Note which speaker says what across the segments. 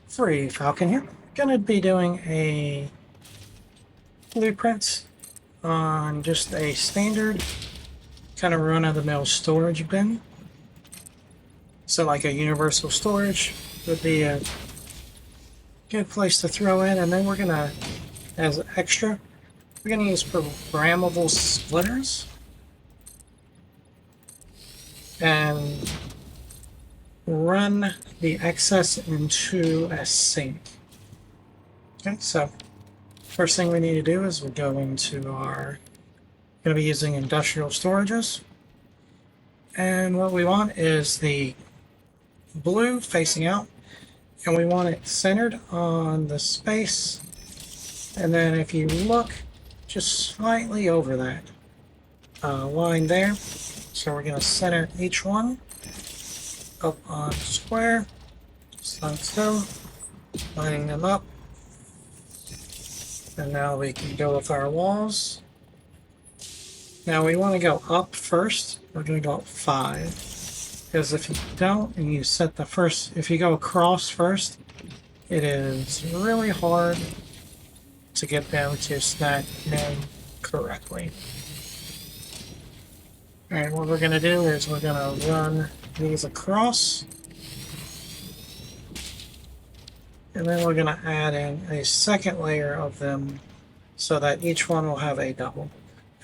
Speaker 1: Free Falcon here. Gonna be doing a blueprint on just a standard kind of run-of-the-mill storage bin. So like a universal storage would be a good place to throw in, and then we're gonna, as extra, we're gonna use programmable splitters and run the excess into a sink. Okay, so first thing we need to do is we go into our, going to be using industrial storages, and what we want is the blue facing out, and we want it centered on the space, and then if you look just slightly over that line there, so we're going to center each one up on square, just like so, lining them up. And now we can go with our walls. Now we want to go up first. We're going to go up 5. Because if you don't, and you set the first, if you go across first, it is really hard to get down to stack in correctly. Alright, what we're going to do is we're going to run these across. And then we're going to add in a second layer of them so that each one will have a double.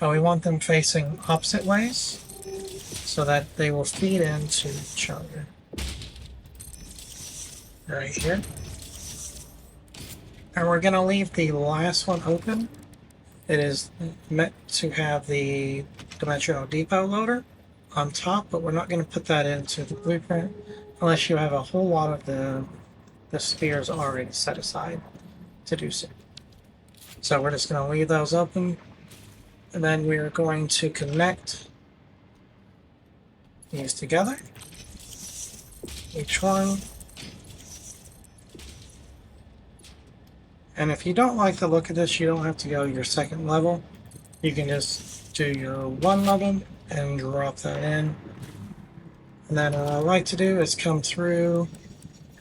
Speaker 1: And we want them facing opposite ways so that they will feed into each other. Right here. And we're going to leave the last one open. It is meant to have the dimensional depot loader on top, but we're not going to put that into the blueprint unless you have a whole lot of the spheres already set aside to do so. So we're just going to leave those open, and then we're going to connect these together, each one. And if you don't like the look of this, you don't have to go your second level. You can just do your one level and drop that in. And then what I like to do is come through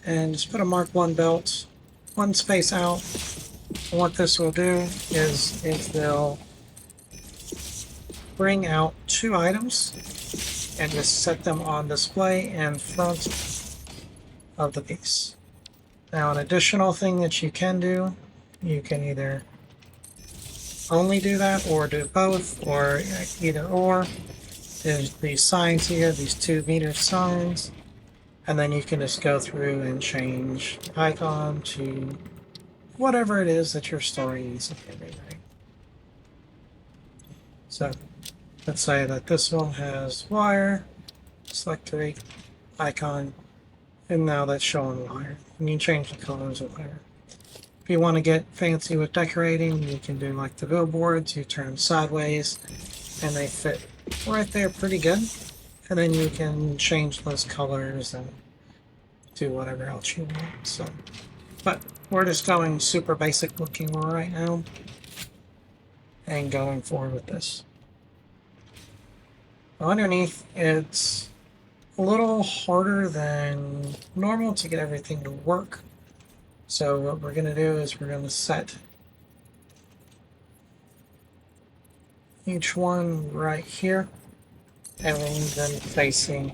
Speaker 1: and just put a Mark 1 belt one space out. And what this will do is it will bring out 2 items and just set them on display in front of the piece. Now, an additional thing that you can do, you can either only do that or do both, or either or. There's these signs here, these 2 meter signs. And then you can just go through and change icon to whatever it is that your story needs. So let's say that this one has wire, select the icon, and now that's showing wire. And you change the colors of wire. If you want to get fancy with decorating, you can do like the billboards, you turn them sideways, and they fit right there pretty good. And then you can change those colors and do whatever else you want. So, but we're just going super basic looking right now and going forward with this. Underneath, it's a little harder than normal to get everything to work. So what we're going to do is we're going to set each one right here. And we need them facing,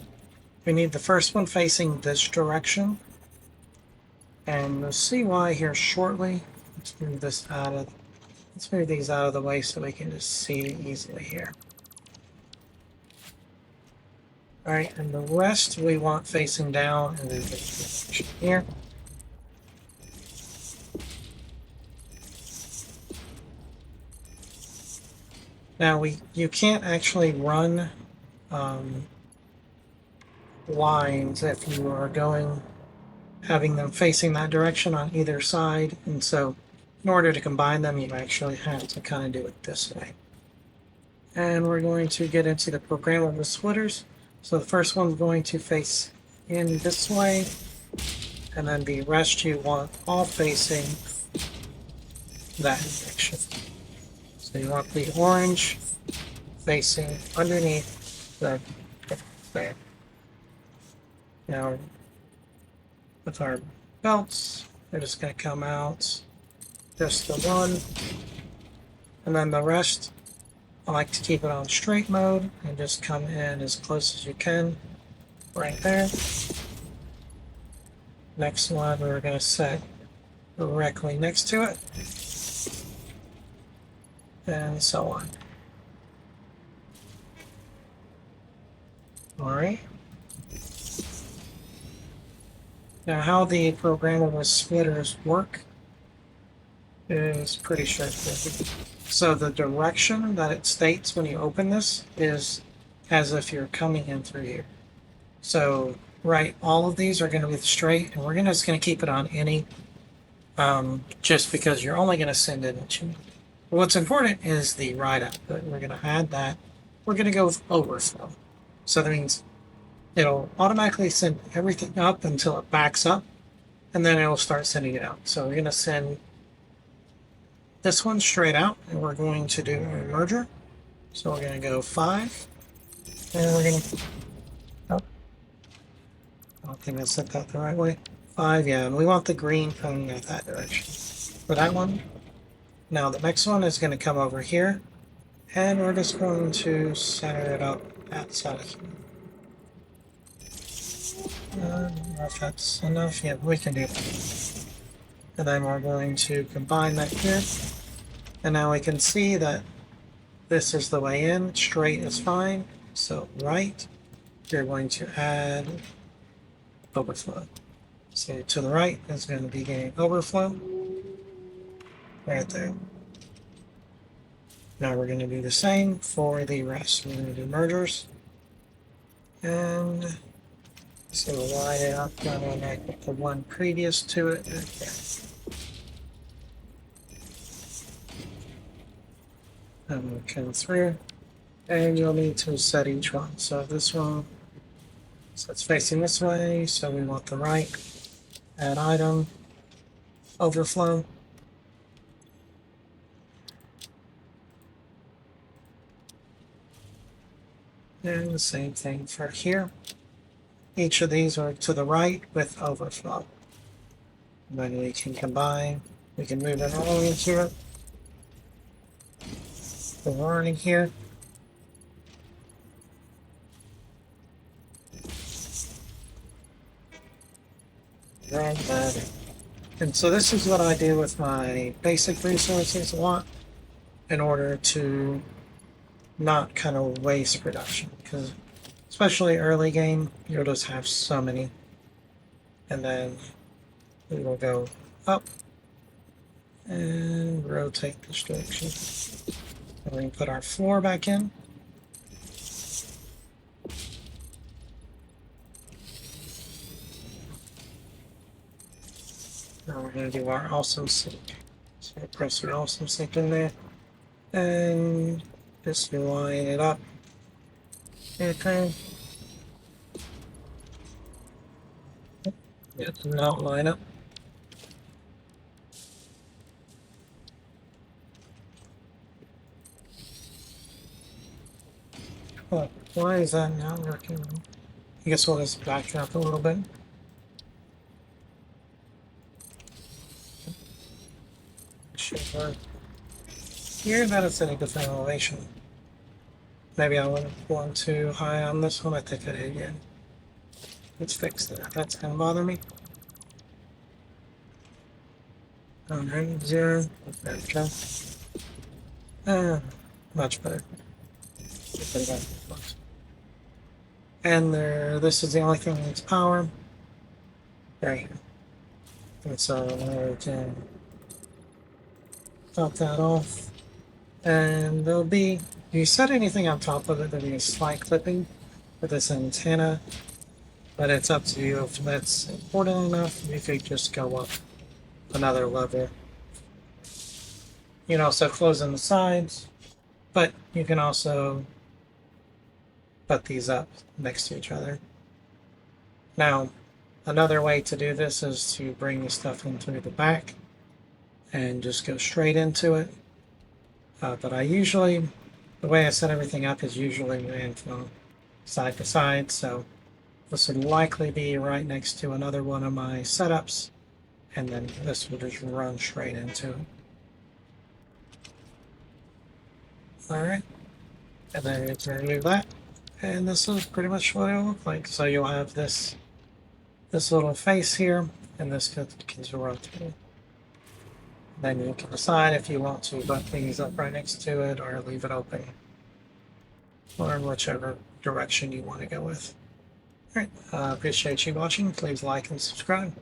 Speaker 1: we need the first one facing this direction. And we'll see why here shortly. Let's move this out of, let's move these out of the way so we can just see it easily here. Alright, and the rest we want facing down and then here. Now you can't actually run lines if you are having them facing that direction on either side, and so in order to combine them you actually have to kind of do it this way. And we're going to get into the programmable splitters. So the first one's going to face in this way, and then the rest you want all facing that direction. So you want the orange facing underneath the there. Now, with our belts, They're just going to come out just the one, and then the rest I like to keep it on straight mode and just come in as close as you can right there. Next one we're going to set directly next to it, and so on. Alright. Now how the programmable splitters work is pretty straightforward. So the direction that it states when you open this is as if you're coming in through here. So, right, all of these are going to be straight, and we're just going to keep it on any, just because you're only going to send in what you need. What's important is the write output. We're going to add that. We're going to go with overflow. So that means it'll automatically send everything up until it backs up, and then it'll start sending it out. So we're going to send this one straight out, and we're going to do a merger. So we're going to go 5, and we're going to, oh, I don't think I set that the right way. 5, yeah, and we want the green coming out that direction for that one. Now the next one is going to come over here, and we're just going to center it up outside of here. I don't know if that's enough. Yeah, we can do that. And then we're going to combine that here. And now we can see that this is the way in. Straight is fine. So right, you're going to add overflow. So to the right is going to be getting overflow. Right there. Now we're going to do the same for the rest. We're going to do mergers. And so we'll line it up, not only with the one previous to it. Okay. And we'll come through, and you'll need to set each one. So this one, so it's facing this way, so we want the right, add item, overflow. And the same thing for here. Each of these are to the right with overflow. And then we can combine, we can move it all into it. The warning here. And so this is what I do with my basic resources a lot in order to not kind of waste production, because especially early game, you'll just have so many. And then we will go up and rotate this direction. And we can put our floor back in. Now we're going to do our awesome sync. So we'll press our awesome sync in there. And just line it up. Okay. Yeah, not line up. Oh, why is that not working? I guess we'll just back up a little bit. Should work. Here, that is at a different elevation. Maybe I went one too high on this one. I think I did again. Let's fix that. That's gonna bother me. 0. There we go. Much better. And there, this is the only thing that needs power. Right. And so we can top that off. And there'll be, if you set anything on top of it, there'll be a slight clipping with this antenna. But it's up to you if that's important enough. You could just go up another level. You can also close in the sides, but you can also put these up next to each other. Now, another way to do this is to bring the stuff in through the back and just go straight into it. But I usually, the way I set everything up is usually ran from side to side, so this would likely be right next to another one of my setups. and then this will just run straight into it. Alright, and then you can remove that, and this is pretty much what it'll look like. So you'll have this little face here, and this can run through. Then you can decide if you want to put things up right next to it or leave it open, or whichever direction you want to go with. Alright, appreciate you watching. Please like and subscribe.